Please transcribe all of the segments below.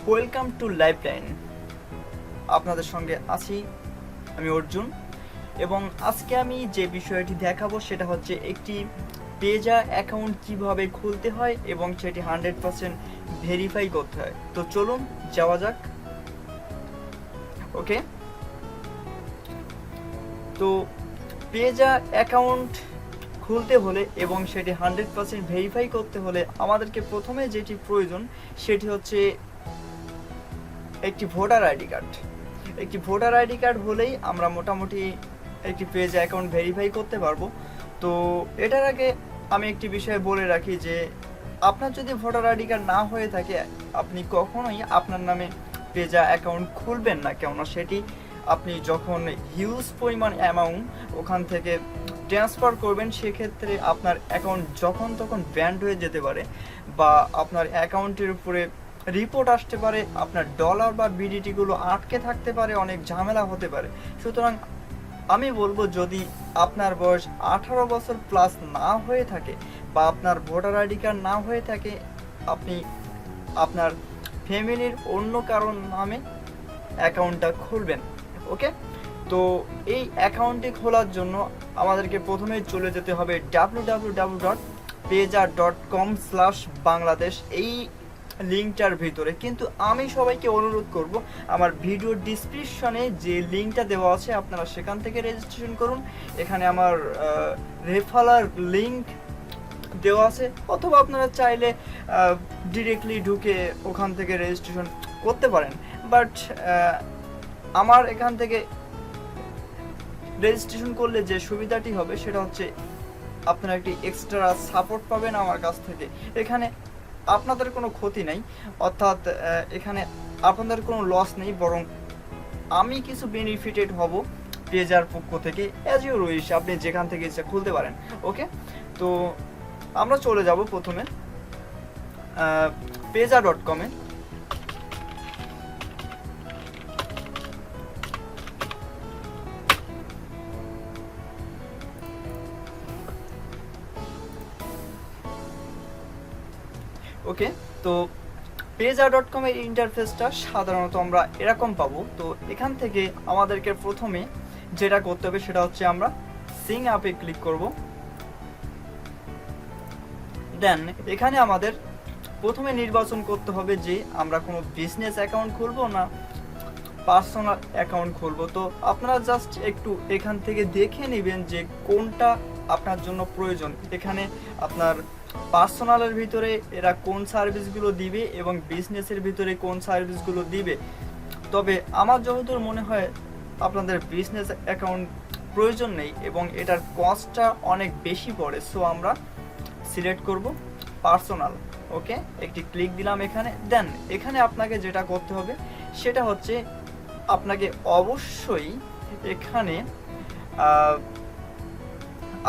Welcome to lifeline. আপনাদের সঙ্গে আছি আমি অর্জুন, এবং আজকে আমি যে বিষয়টি দেখাবো সেটা হচ্ছে একটি পেজা অ্যাকাউন্ট কিভাবে খুলতে হয় এবং সেটি 100% ভেরিফাই করতে হয়। তো চলুন যাওয়া যাক। ওকে, তো পেজা অ্যাকাউন্ট খুলতে হলে এবং সেটি 100% ভেরিফাই করতে হলে আমাদেরকে প্রথমে যেটি প্রয়োজন সেটি হচ্ছে একটি ভোটার আইডি কার্ড। একটি ভোটার আইডি কার্ড হলেই আমরা মোটামুটি একটি পেজ অ্যাকাউন্ট ভেরিফাই করতে পারবো। তো এটার আগে আমি একটি বিষয় বলে রাখি যে আপনার যদি ভোটার আইডি কার্ড না হয়ে থাকে আপনি কখনোই আপনার নামে পেজা অ্যাকাউন্ট খুলবেন না, কেননা সেটি আপনি যখন হিউজ পরিমাণ অ্যামাউন্ট ওখান থেকে ট্রান্সফার করবেন সেক্ষেত্রে আপনার অ্যাকাউন্ট যখন তখন ব্যান্ড হয়ে যেতে পারে, বা আপনার অ্যাকাউন্টের উপরে রিপোর্ট আসতে পারে, আপনার ডলার বা বিডিটিগুলো আটকে থাকতে পারে, অনেক ঝামেলা হতে পারে। সুতরাং আমি বলবো যদি আপনার বয়স 18 বছর প্লাস না হয়ে থাকে বা আপনার ভোটার আইডি কার্ড না হয়ে থাকে, আপনি আপনার ফ্যামিলির অন্য কারোর নামে অ্যাকাউন্টটা খুলবেন। ওকে, তো এই অ্যাকাউন্টটি খোলার জন্য আমাদেরকে প্রথমেই চলে যেতে হবে www.peza.com/Bangladesh এই লিঙ্কটার ভিতরে। কিন্তু আমি সবাইকে অনুরোধ করব আমার ভিডিওর ডিসক্রিপশনে যে লিঙ্কটা দেওয়া আছে আপনারা সেখান থেকে রেজিস্ট্রেশন করুন। এখানে আমার রেফারাল লিঙ্ক দেওয়া আছে, অথবা আপনারা চাইলে ডিরেক্টলি ঢুকে ওখান থেকে রেজিস্ট্রেশন করতে পারেন। বাট আমার এখান থেকে রেজিস্ট্রেশন করলে যে সুবিধাটি হবে সেটা হচ্ছে আপনারা একটি এক্সট্রা সাপোর্ট পাবেন আমার কাছ থেকে। এখানে আপনাদের কোনো ক্ষতি নেই, অর্থাৎ এখানে আপনাদের কোনো লস নেই, বরং আমি কিছু বেনিফিটেড হব পেজার পক্ষ থেকে। অ্যাজ ইউর উইশ, আপনি যেখান থেকে ইচ্ছা খুলতে পারেন। ওকে, তো আমরা চলে যাব প্রথমে peza.com-এ। ওকে, তো peza.com এর ইন্টারফেসটা সাধারণত আমরা এরকম পাবো। তো এখান থেকে আমাদেরকে প্রথমে যেটা করতে হবে সেটা হচ্ছে আমরা সিং আপে ক্লিক করব। দেন এখানে আমাদের প্রথমে নির্বাচন করতে হবে যে আমরা কোনো বিজনেস অ্যাকাউন্ট খুলবো না পার্সোনাল অ্যাকাউন্ট খুলবো। তো আপনারা জাস্ট একটু এখান থেকে দেখে নেবেন যে কোনটা আপনার জন্য প্রয়োজন। এখানে আপনার পার্সোনালের ভিতরে এরা কোন সার্ভিসগুলো দিবে এবং বিজনেসের ভিতরে কোন সার্ভিসগুলো দিবে। তবে আমার যতদূর মনে হয় আপনাদের বিজনেস অ্যাকাউন্ট প্রয়োজন নেই এবং এটার কস্টটা অনেক বেশি পড়ে। সো আমরা সিলেক্ট করব পার্সোনাল। ওকে, একটি ক্লিক দিলাম এখানে। দেন এখানে আপনাকে যেটা করতে হবে সেটা হচ্ছে আপনাকে অবশ্যই এখানে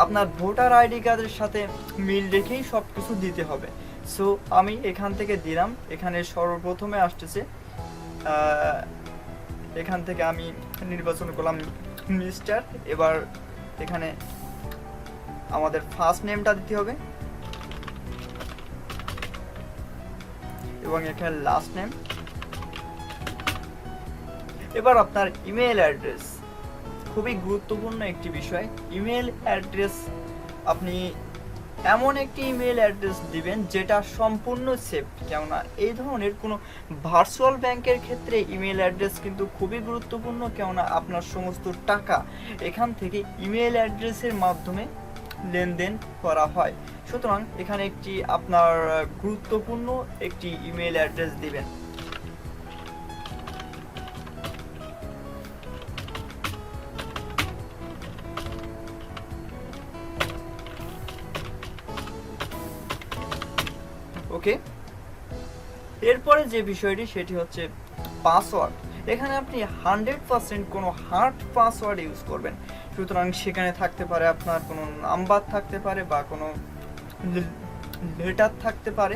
আপনার ভোটার আইডি কার্ডের সাথে মিল রেখেই সব কিছু দিতে হবে। সো আমি এখান থেকে দিলাম। এখানে সর্বপ্রথমে আসতেছে, এখান থেকে আমি নির্বাচন করলাম মিস্টার। এবার এখানে আমাদের ফার্স্ট নেমটা দিতে হবে এবং এখানে লাস্ট নেম। এবার আপনার ইমেল অ্যাড্রেস, খুবই গুরুত্বপূর্ণ একটি বিষয়। ইমেল অ্যাড্রেস আপনি এমন একটি ইমেল অ্যাড্রেস দিবেন যেটা সম্পূর্ণ সেফ, কেননা এই ধরনের কোনো ভার্চুয়াল ব্যাংকের ক্ষেত্রে ইমেল অ্যাড্রেস কিন্তু খুবই গুরুত্বপূর্ণ, কেননা আপনার সমস্ত টাকা এখান থেকে ইমেল অ্যাড্রেসের মাধ্যমে লেনদেন করা হয়। সুতরাং এখানে একটি আপনার গুরুত্বপূর্ণ একটি ইমেল অ্যাড্রেস দিবেন। ওকে, এরপরে যে বিষয়টি সেটি হচ্ছে পাসওয়ার্ড। এখানে আপনি 100% কোনো হার্ড পাসওয়ার্ড ইউজ করবেন। সুতরাং সেখানে থাকতে পারে আপনার কোনো নাম্বার থাকতে পারে বা কোনো লেটার থাকতে পারে,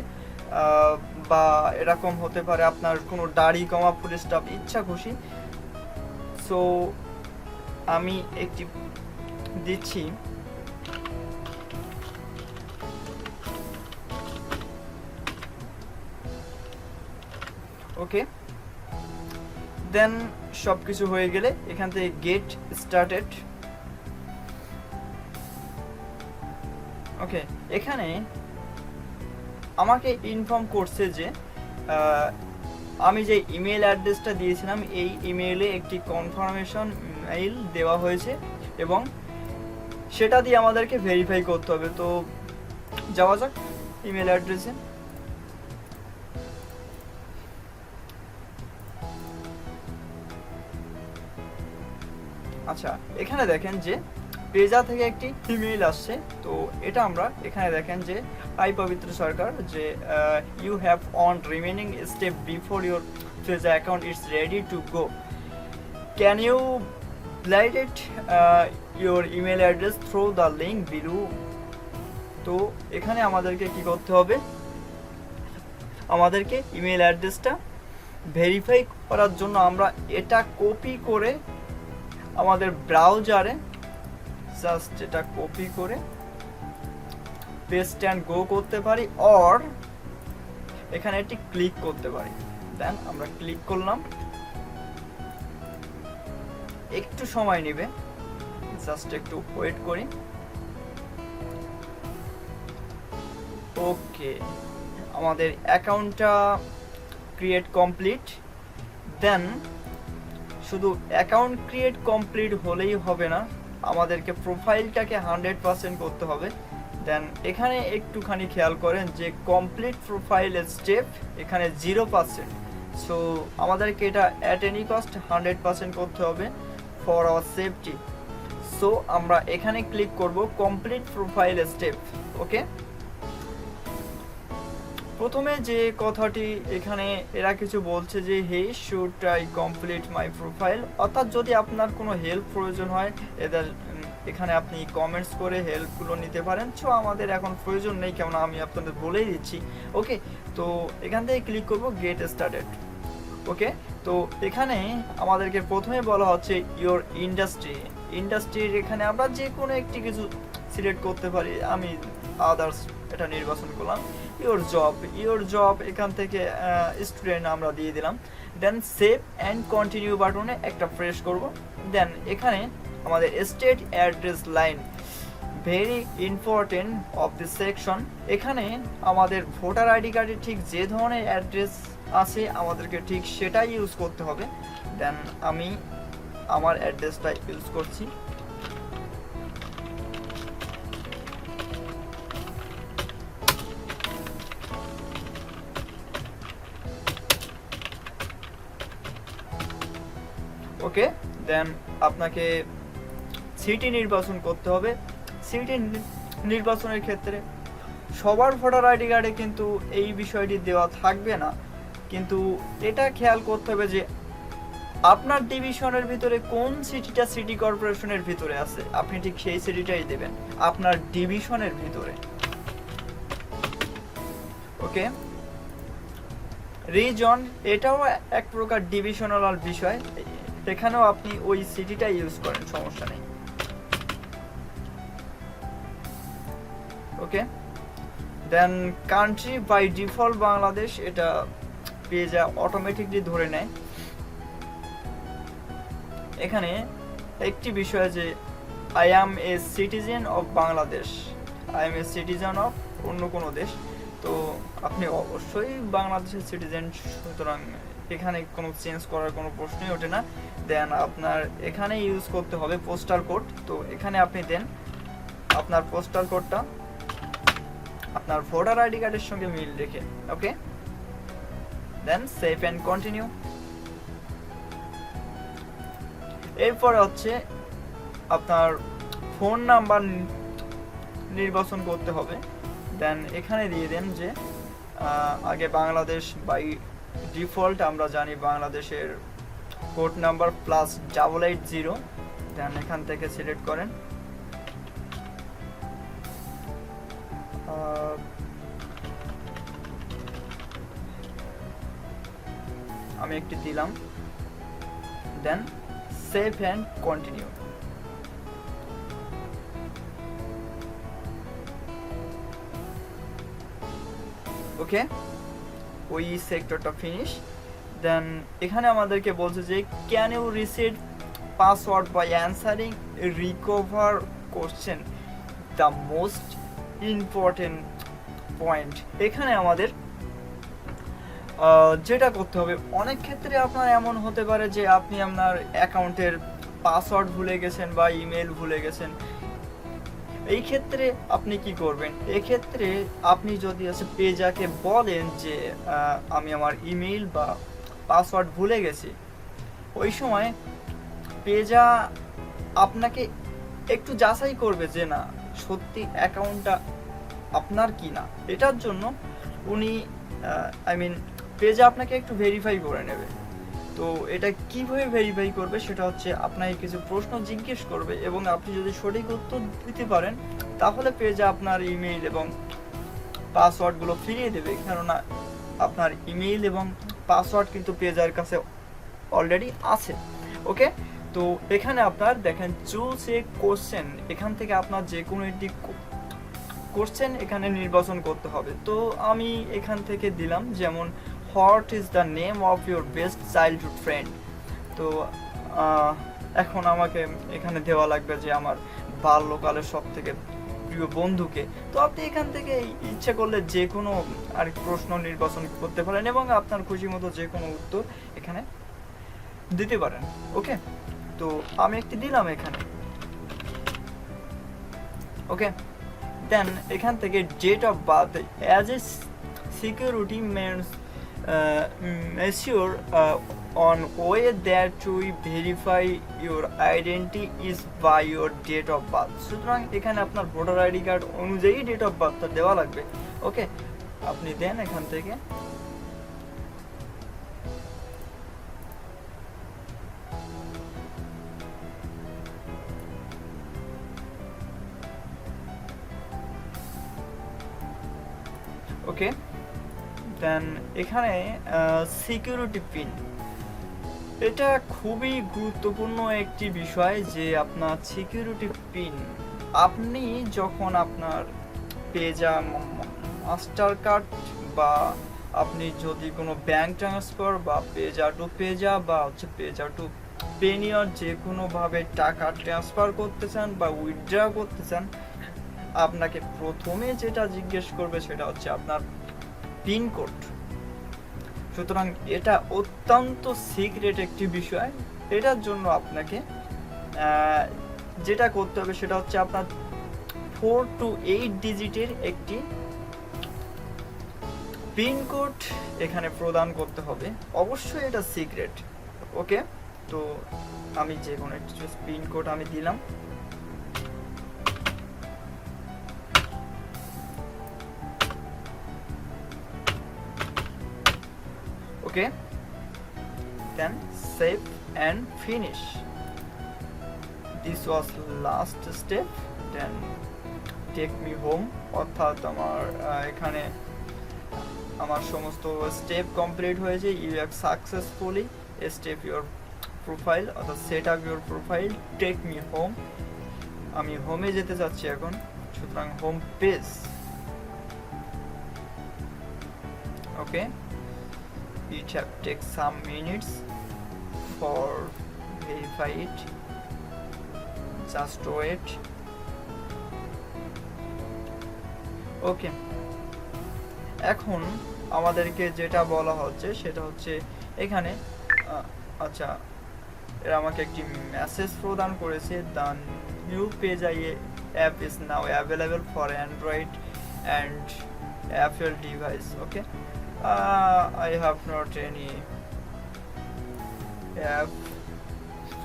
বা এরকম হতে পারে আপনার কোনো দাড়ি কমা ফুল স্টপ ইচ্ছা খুশি। সো আমি একটি দিচ্ছি। ওকে, দেন সব কিছু হয়ে গেলে এখান থেকে গেট স্টার্টেড। ওকে, এখানে আমাকে ইনফর্ম করছে যে আমি যে ইমেল অ্যাড্রেসটা দিয়েছিলাম এই ইমেইলে একটি কনফার্মেশন মেইল দেওয়া হয়েছে এবং সেটা দিয়ে আমাদেরকে ভেরিফাই করতে হবে। তো যাওয়া যাক ইমেল অ্যাড্রেসে। আচ্ছা, এখানে দেখেন যে পেজা থেকে একটি ইমেইল আসছে। তো এটা আমরা এখানে দেখেন যে আই পবিত্র সরকার যে you have one remaining step before your Payza account it's ready to go, can you validate your email address through the link below। তো এখানে আমাদেরকে কি করতে হবে, আমাদেরকে ইমেল অ্যাড্রেসটা ভেরিফাই করার জন্য আমরা এটা কপি করে আমাদের ব্রাউজারে জাস্ট এটা কপি করে পেস্ট অ্যান্ড গো করতে পারি, অর এখানে একটি ক্লিক করতে পারি। দেন আমরা ক্লিক করলাম, একটু সময় নেবে, জাস্ট একটু ওয়েট করি। ওকে, আমাদের অ্যাকাউন্টটা ক্রিয়েট কমপ্লিট। দেন শুধু অ্যাকাউন্ট ক্রিয়েট কমপ্লিট হলেই হবে না, আমাদেরকে প্রোফাইলটাকে 100% করতে হবে। দেন এখানে একটুখানি খেয়াল করেন যে কমপ্লিট প্রোফাইল স্টেপ এখানে 0%। সো আমাদেরকে এটা অ্যাট এনি কস্ট 100% করতে হবে ফর আওয়ার সেফটি। সো আমরা এখানে ক্লিক করব কমপ্লিট প্রোফাইল স্টেপ। ওকে, প্রথমে যে কথাটি এখানে এরা কিছু বলছে যে he should I complete my profile, অর্থাৎ যদি আপনার কোনো হেল্প প্রয়োজন হয় এদের এখানে আপনি কমেন্টস করে হেল্পগুলো নিতে পারেন। সো আমাদের এখন প্রয়োজন নেই, কেননা আমি আপনাদের বলেই দিচ্ছি। ওকে, তো এখান থেকে ক্লিক করব গেট স্টার্টেড। ওকে, তো এখানে আমাদেরকে প্রথমে বলা হচ্ছে ইওর ইন্ডাস্ট্রির এখানে আমরা যে কোনো একটি কিছু সিলেক্ট করতে পারি। আমি আদার্স এটা নির্বাচন করলাম। ইওর জব এখান থেকে স্টুডেন্ট আমরা দিয়ে দিলাম। দেন সেভ অ্যান্ড কন্টিনিউ বাটনে একটা প্রেস করব। দেন এখানে আমাদের state address line very important of this section. এখানে আমাদের ভোটার আইডি কার্ডে ঠিক যে ধরনের অ্যাড্রেস আছে আমাদেরকে ঠিক সেটাই ইউজ করতে হবে। দেন আমি আমার অ্যাড্রেসটা ইউজ করছি। ওকে, দেন আপনাকে সিটি নির্বাচন করতে হবে। সিটি নির্বাচনের ক্ষেত্রে সবার ভোটার আইডি কার্ডে কিন্তু এই বিষয়টি দেওয়া থাকবে না, কিন্তু এটা খেয়াল করতে হবে যে আপনার ডিভিশনের ভিতরে কোন সিটিটা সিটি কর্পোরেশনের ভিতরে আছে, আপনি ঠিক সেই সিটিটাই দেবেন আপনার ডিভিশনের ভিতরে। ওকে, রিজন এটাও এক প্রকার ডিভিশনাল বিষয়, এখানেও আপনি ওই সিটিটা ইউজ করেন, সমস্যা নেই। ওকে, দেন কান্ট্রি বাই ডিফল্ট বাংলাদেশ, এটা পেজা অটোমেটিকলি ধরে নেয়। এখানে একটি বিষয় যে I am a citizen of Bangladesh, I M a citizen of অন্য কোনো দেশ, তো আপনি অবশ্যই বাংলাদেশের সিটিজেন, সুতরাং এখানে কোনো চেঞ্জ করার কোনো প্রশ্নই ওঠে না। দেন আপনার এখানে ইউজ করতে হবে পোস্টাল কোড, তো এখানে আপনি দেন আপনার পোস্টাল কোডটা আপনার ভোটার আইডি কার্ডের সঙ্গে মিল রেখে। ওকে, দেন সেভ অ্যান্ড কন্টিনিউ। এরপরে হচ্ছে আপনার ফোন নাম্বার নির্বাচন করতে হবে। দেন এখানে দিয়ে দেন যে আগে বাংলাদেশ বাই ডিফল্ট আমরা জানি বাংলাদেশের কোড নাম্বার +880। দেন এখান থেকে সিলেক্ট করেন আমি একটি দিলাম। Then save and continue. Okay, ওই সেক্টরটা ফিনিশ। দেন এখানে আমাদেরকে বলছে যে can you reset password by answering recover question, the most important point. এখানে আমাদের যেটা করতে হবে, অনেক ক্ষেত্রে আপনার এমন হতে পারে যে আপনি আপনার অ্যাকাউন্টের পাসওয়ার্ড ভুলে গেছেন বা ইমেল ভুলে গেছেন। এই ক্ষেত্রে আপনি কি করবেন, এক্ষেত্রে আপনি যদি পেজাকে বলেন যে আমি আমার ইমেল বা পাসওয়ার্ড ভুলে গেছি, ওই সময় পেজা আপনাকে একটু যাচাই করবে যে না সত্যি অ্যাকাউন্টটা আপনার কি না। এটার জন্য উনি পেজা আপনাকে একটু ভেরিফাই করে নেবে। তো এটা কিভাবে ভেরিফাই করবে সেটা হচ্ছে আপনাকে কিছু প্রশ্ন জিজ্ঞেস করবে এবং আপনি যদি সঠিক উত্তর দিতে পারেন তাহলে পেজা আপনার ইমেইল এবং পাসওয়ার্ডগুলো ফিরিয়ে দেবে, কেননা আপনার ইমেইল এবং পাসওয়ার্ড কিন্তু পেজার কাছে অলরেডি আছে। ওকে, তো এখানে আপনার দেখেন চুজ এ কোশ্চেন, এখান থেকে আপনার যে কোনো একটি কোশ্চেন এখানে নির্বাচন করতে হবে। তো আমি এখান থেকে দিলাম যেমন what is the name of your best childhood friend. তো এখন আমাকে এখানে দেওয়া লাগবে যে আমার বাল্যকালের সব থেকে প্রিয় বন্ধুকে। তো আপনি এখান থেকে ইচ্ছে করলে যে কোনো আর প্রশ্ন নির্বাচন করতে পারেন এবং আপনার খুশি মতো যে কোনো উত্তর এখানে দিতে পারেন। ওকে, তো আমি একটি দিলাম এখানে। ওকে, দেন এখান থেকে date of birth as a security measure on way that we verify your identity is by your date of birth. সুতরাং এখানে আপনার ভোটার আইডি কার্ড অনুযায়ী ডেট অফ বার্থটা দেওয়া লাগবে। ওকে, আপনি দেন এখান থেকে। ওকে, দেন এখানে সিকিউরিটি পিন, এটা খুবই গুরুত্বপূর্ণ একটি বিষয় যে আপনার সিকিউরিটি পিন আপনি যখন আপনার পেজা মাস্টার কার্ড বা আপনি যদি কোনো ব্যাংক ট্রান্সফার বা পেজা টু পেজা বা পেজা টু পেনিয়র যে কোনোভাবে টাকা ট্রান্সফার করতে চান বা উইথড্র করতে চান, আপনাকে প্রথমে যেটা জিজ্ঞেস করবে সেটা হচ্ছে আপনার পিনকোড। সুতরাং এটা অত্যন্ত সিক্রেট একটি বিষয়। এটার জন্য আপনাকে যেটা করতে হবে সেটা হচ্ছে আপনার 4 to 8 ডিজিটের একটি পিনকোড এখানে প্রদান করতে হবে। অবশ্যই এটা সিক্রেট। ওকে, তো আমি যে কোনো একটি পিনকোড আমি দিলাম। Okay, then save and finish. This was last step. Then take me home. অর্থাৎ আমার এখানে আমার সমস্ত স্টেপ কমপ্লিট হয়েছে। You have successfully step your profile অর্থাৎ set up your profile, take me home. আমি হোমে যেতে চাচ্ছি এখন, সুতরাং home page. Okay, it have take some minutes for verify it, just wait. ওকে, এখন আমাদেরকে যেটা বলা হচ্ছে সেটা হচ্ছে এখানে আচ্ছা এরা আমাকে একটি মেসেজ প্রদান করেছে, the new page I app is now available for Android and Apple device. Okay, I have not any app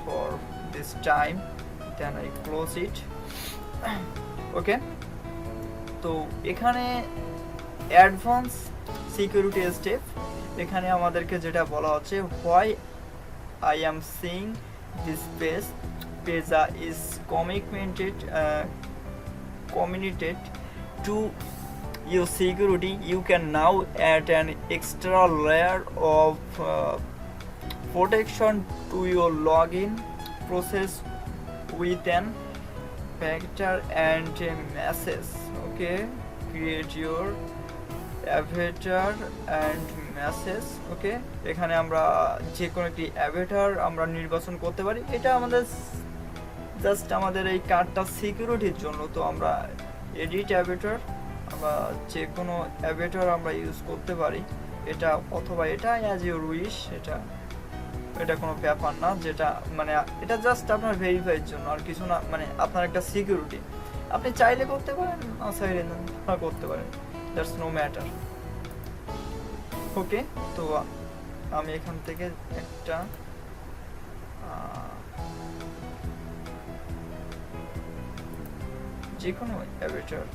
for this time, then I close it. Okay, তো এখানে অ্যাডভান্স সিকিউরিটি স্টেপ, এখানে আমাদেরকে যেটা বলা হচ্ছে why I am seeing this page, Peza is committed to your security. You can now add an extra layer of protection to your login process with an factor and a message. Okay, create your avatar and message. Okay, এখানে আমরা যে কোনো একটি Avatar আমরা নির্বাচন করতে পারি। এটা আমাদের জাস্ট আমাদের এই কার্ডটা সিকিউরিটির জন্য। তো আমরা এডিট অ্যাভেটার, আমরা যে কোনো অ্যাভেটার আমরা ইউজ করতে পারি, এটা অথবা এটা অ্যাজ ইউর উইশ। এটা কোনো ব্যাপার না, যেটা মানে এটা জাস্ট আপনার ভেরিফাইয়ের জন্য আর কিছু না, মানে আপনার একটা সিকিউরিটি। আপনি চাইলে করতে পারেন, না চাইলে না করতে পারেন, দ্যাটস নো ম্যাটার। ওকে, তো আমি এখান থেকে একটা যে কোনো অ্যাভেটার,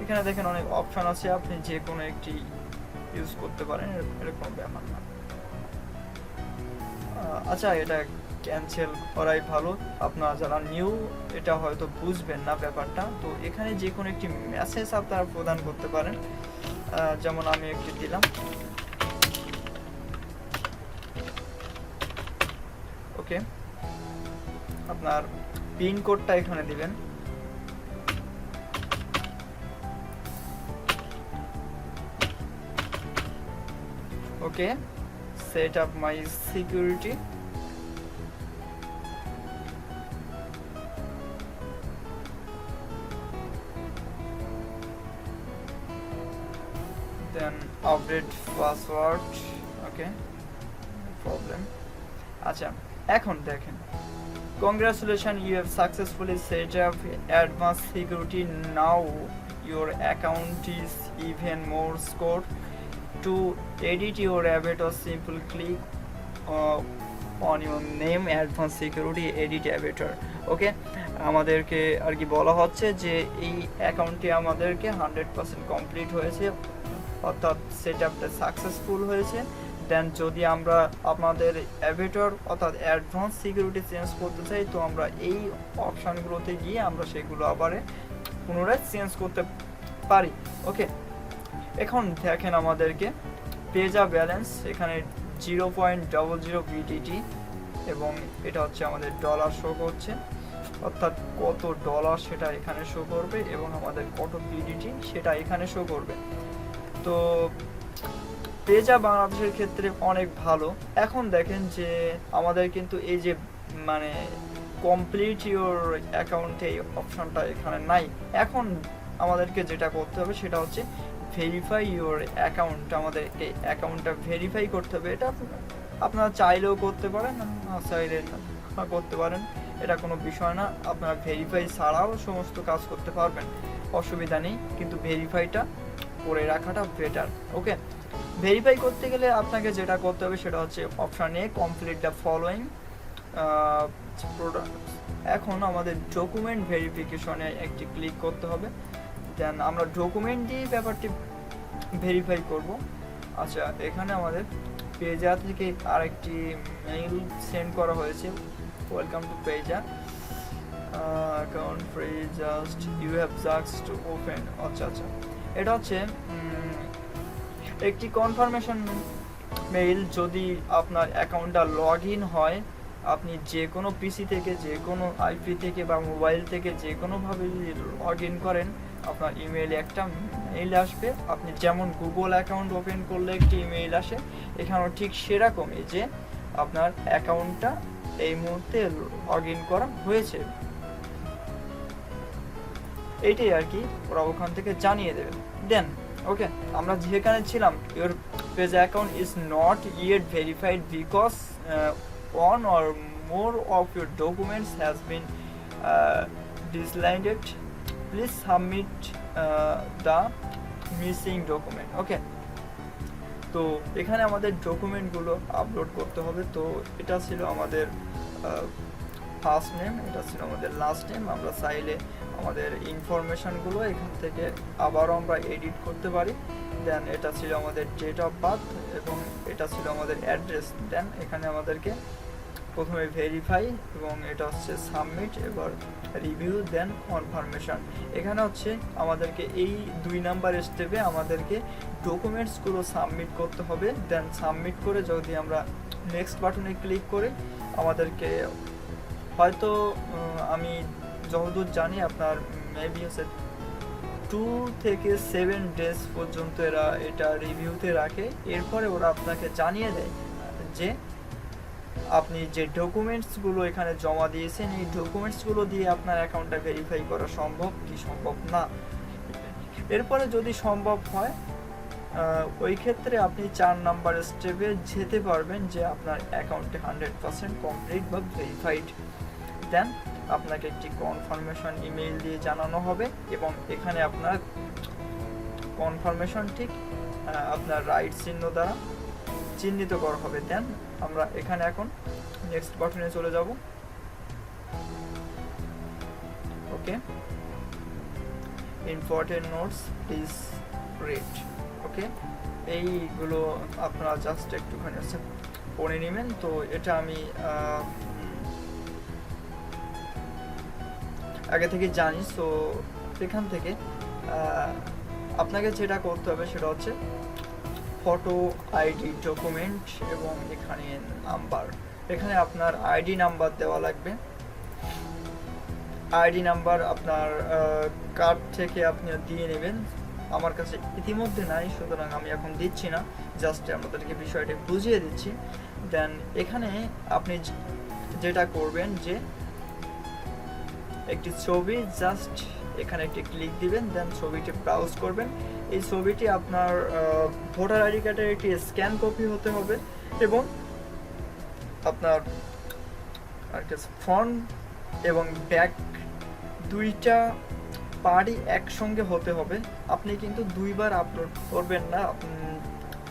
এখানে দেখেন অনেক অপশন আছে, আপনি যে কোনো একটি ইউজ করতে পারেন, এর কোনো ব্যাপার না। আচ্ছা, এটা ক্যান্সেল করাই ভালো। আপনারা যারা নিউ এটা হয়তো বুঝবেন না ব্যাপারটা। তো এখানে যে কোনো একটি মেসেজ আপনারা প্রদান করতে পারেন, যেমন আমি একটি দিলাম। ওকে, আপনার পিন কোডটা এখানে দিবেন। ওকে, set up my security. Then update password. Okay, no problem. আচ্ছা, এখন দেখেন, congratulations, you have successfully set up advanced security. Now your account is even more secure. To edit your avatar, simple click on your name, advanced security, edit avatar. ওকে, আমাদেরকে আর কি বলা হচ্ছে যে এই অ্যাকাউন্টটি আমাদেরকে 100% কমপ্লিট হয়েছে, অর্থাৎ সেট আপটা সাকসেসফুল হয়েছে। দেন যদি আমরা আপনাদের অ্যাভেটর অর্থাৎ অ্যাডভান্স সিকিউরিটি চেঞ্জ করতে চাই, তো আমরা এই অপশানগুলোতে গিয়ে আমরা সেগুলো আবার পুনরায় চেঞ্জ করতে পারি। ওকে, এখন দেখেন আমাদেরকে পেজা ব্যালেন্স এখানে 0.00 বিডিটি, এবং এটা হচ্ছে আমাদের ডলার শো করছে, অর্থাৎ কত ডলার সেটা এখানে শো করবে, এবং আমাদের কত বিডিটি সেটা এখানে শো করবে। তো পেজা বাংলাদেশের ক্ষেত্রে অনেক ভালো। এখন দেখেন যে আমাদের কিন্তু এই যে মানে কমপ্লিট ইউর অ্যাকাউন্টে এই অপশনটা এখানে নাই। এখন আমাদেরকে যেটা করতে হবে সেটা হচ্ছে ভেরিফাই ইউর অ্যাকাউন্ট। আমাদের এই অ্যাকাউন্টটা ভেরিফাই করতে হবে। এটা আপনারা চাইলেও করতে পারেন, না চাইলে না করতে পারেন, এটা কোনো বিষয় না। আপনারা ভেরিফাই ছাড়াও সমস্ত কাজ করতে পারবেন, অসুবিধা নেই, কিন্তু ভেরিফাইটা করে রাখাটা বেটার। ওকে, ভেরিফাই করতে গেলে আপনাকে যেটা করতে হবে সেটা হচ্ছে option A, complete the following product. এখন আমাদের ডকুমেন্ট ভেরিফিকেশনে একটি ক্লিক করতে হবে। দেন আমরা ডকুমেন্ট দিয়ে ব্যাপারটি ভেরিফাই করব। আচ্ছা, এখানে আমাদের পেজা থেকে আরেকটি মেইল সেন্ড করা হয়েছে, welcome to Payza account free, just you have just open. আচ্ছা, এটা হচ্ছে একটি কনফার্মেশন মেইল। যদি আপনার অ্যাকাউন্টটা লগ ইন হয়, আপনি যে কোনো পিসি থেকে, যে কোনো আইপি থেকে বা মোবাইল থেকে যে কোনোভাবে যদি লগ ইন করেন, আপনার ইমেইলে একটা মেইল আসবে। আপনি যেমন গুগল অ্যাকাউন্ট ওপেন করলে একটি ইমেইল আসে, এখানেও ঠিক সেরকমই, যে আপনার অ্যাকাউন্টটা এই মুহূর্তে লগ ইন করা হয়েছে। এইটাই আর কি, ওরা ওখান থেকে জানিয়ে দেবে। দেন ওকে, আমরা যেখানে ছিলাম, your page account is not yet verified because one or more of your documents has been declined. Please submit the missing document. ওকে, তো এখানে আমাদের ডকুমেন্টগুলো আপলোড করতে হবে। তো এটা ছিল আমাদের ফার্স্ট নেম, এটা ছিল আমাদের লাস্ট নেম। আমরা চাইলে আমাদের ইনফরমেশনগুলো এখান থেকে আবারও আমরা এডিট করতে পারি। দেন এটা ছিল আমাদের ডেট অফ বার্থ, এবং এটা ছিল আমাদের অ্যাড্রেস। দেন এখানে আমাদেরকে প্রথমে ভেরিফাই, এবং এটা হচ্ছে সাবমিট, এবার রিভিউ, দেন কনফার্মেশন। এখানে হচ্ছে আমাদেরকে এই 2 নাম্বার স্টেপে আমাদেরকে ডকুমেন্টসগুলো সাবমিট করতে হবে। দেন সাবমিট করে যদি আমরা নেক্সট বাটনে ক্লিক করি, আমাদেরকে হয়তো আমি যতদূর জানি আপনার মেবি হচ্ছে 2 থেকে 7 ডেজ পর্যন্ত এরা এটা রিভিউতে রাখে। এরপরে ওরা আপনাকে জানিয়ে দেয় যে আপনি যে ডকুমেন্টসগুলো এখানে জমা দিয়েছেন এই ডকুমেন্টসগুলো দিয়ে আপনার অ্যাকাউন্টটা ভেরিফাই করা সম্ভব কি সম্ভব না। এরপরে যদি সম্ভব হয় ওই ক্ষেত্রে আপনি 4 নাম্বার স্টেপে যেতে পারবেন যে আপনার অ্যাকাউন্টে 100% কমপ্লিট বা ভেরিফাইড। দেন আপনাকে একটি কনফার্মেশন ইমেইল দিয়ে জানানো হবে এবং এখানে আপনার কনফার্মেশন ঠিক আপনার রাইট চিহ্ন দ্বারা চিহ্নিত করা হবে। দেন আমরা এখানে এখন নেক্সট বাটনে চলে যাব। ওকে, ইম্পর্টেন্ট নোটস প্লিজ রিড। ওকে, এইগুলো আপনারা জাস্ট একটুখানি পড়ে নেবেন। তো এটা আমি আগে থেকে জানি। সো এখান থেকে আপনাকে যেটা করতে হবে সেটা হচ্ছে ফটো, আইডি, ডকুমেন্ট এবং এখানে নাম্বার। এখানে আপনার আইডি নাম্বার দেওয়া লাগবে। আইডি নাম্বার আপনার কার্ড থেকে আপনি দিয়ে নেবেন। আমার কাছে ইতিমধ্যে নাই, সুতরাং আমি এখন দিচ্ছি না, জাস্ট আপনাদেরকে বিষয়টা বুঝিয়ে দিচ্ছি। দেন এখানে আপনি যেটা করবেন যে একটি ছবি জাস্ট এখানে একটি ক্লিক দিবেন, দেন ছবিটি ব্রাউজ করবেন। এই ছবিটি আপনার ভোটার আইডি কার্ডের একটি স্ক্যান কপি হতে হবে এবং আপনার ফ্রন্ট এবং ব্যাক দুইটা পার্টই একসঙ্গে হতে হবে। আপনি কিন্তু দুইবার আপলোড করবেন না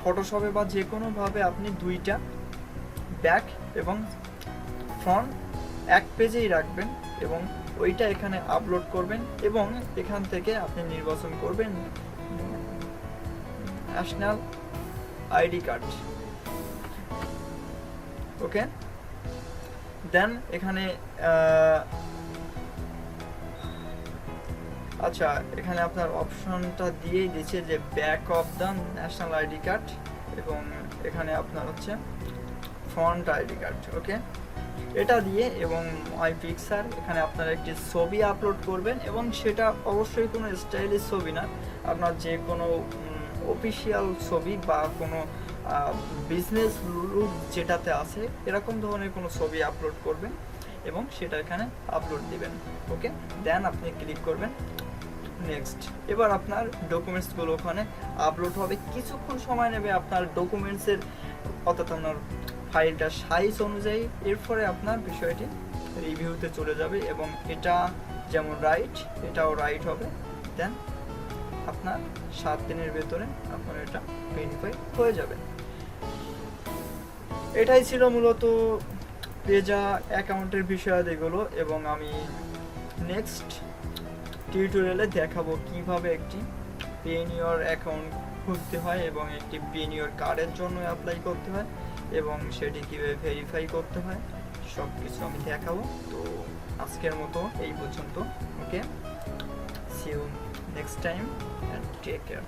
ফটোশপে বা যে কোনোভাবে। আপনি দুইটা ব্যাক এবং ফ্রন্ট এক পেজেই রাখবেন এবং ওইটা এখানে আপলোড করবেন এবং এখান থেকে আপনি নির্বাচন করবেন ন্যাশনাল আইডি কার্ড। ওকে, দেন এখানে আচ্ছা এখানে আপনার অপশনটা দিয়েই দিচ্ছে যে back of the national ID card এবং এখানে আপনার হচ্ছে ফ্রন্ট আইডি কার্ড। ওকে, এটা দিয়ে এবং মাই পিকচার এখানে আপনার একটি ছবি আপলোড করবেন এবং সেটা অবশ্যই কোনো স্টাইলিশ ছবি না, আপনার যে কোনো অফিসিয়াল ছবি বা কোনো বিজনেস লুক যেটাতে আছে এরকম ধরনের কোনো ছবি আপলোড করবেন এবং সেটা এখানে আপলোড দিবেন। ওকে, দেন আপনি ক্লিক করবেন নেক্সট। এবার আপনার ডকুমেন্টসগুলো ওখানে আপলোড হবে। কিছুক্ষণ সময় নেবে আপনার ডকুমেন্টসের অর্থাৎ আপনার ফাইলটা সাইজ অনুযায়ী। এরপরে আপনার বিষয়টি রিভিউতে চলে যাবে এবং এটা যেমন রাইট এটাও রাইট হবে। দেন আপনার 7 দিনের ভেতরে আপনার এটা ভেরিফাই হয়ে যাবে। এটাই ছিল মূলত পেজা অ্যাকাউন্টের বিষয়াদিগুলো এবং আমি নেক্সট টিউটোরিয়ালে দেখাবো কিভাবে একটি পেনিয়র অ্যাকাউন্ট খুলতে হয় এবং একটি পেনিয়র কার্ডের জন্য অ্যাপ্লাই করতে হয় এবং সেটি কীভাবে ভেরিফাই করতে হয় সব কিছু আমি দেখাবো। তো আজকের মতো এই পর্যন্ত। Okay, see you next time and take care.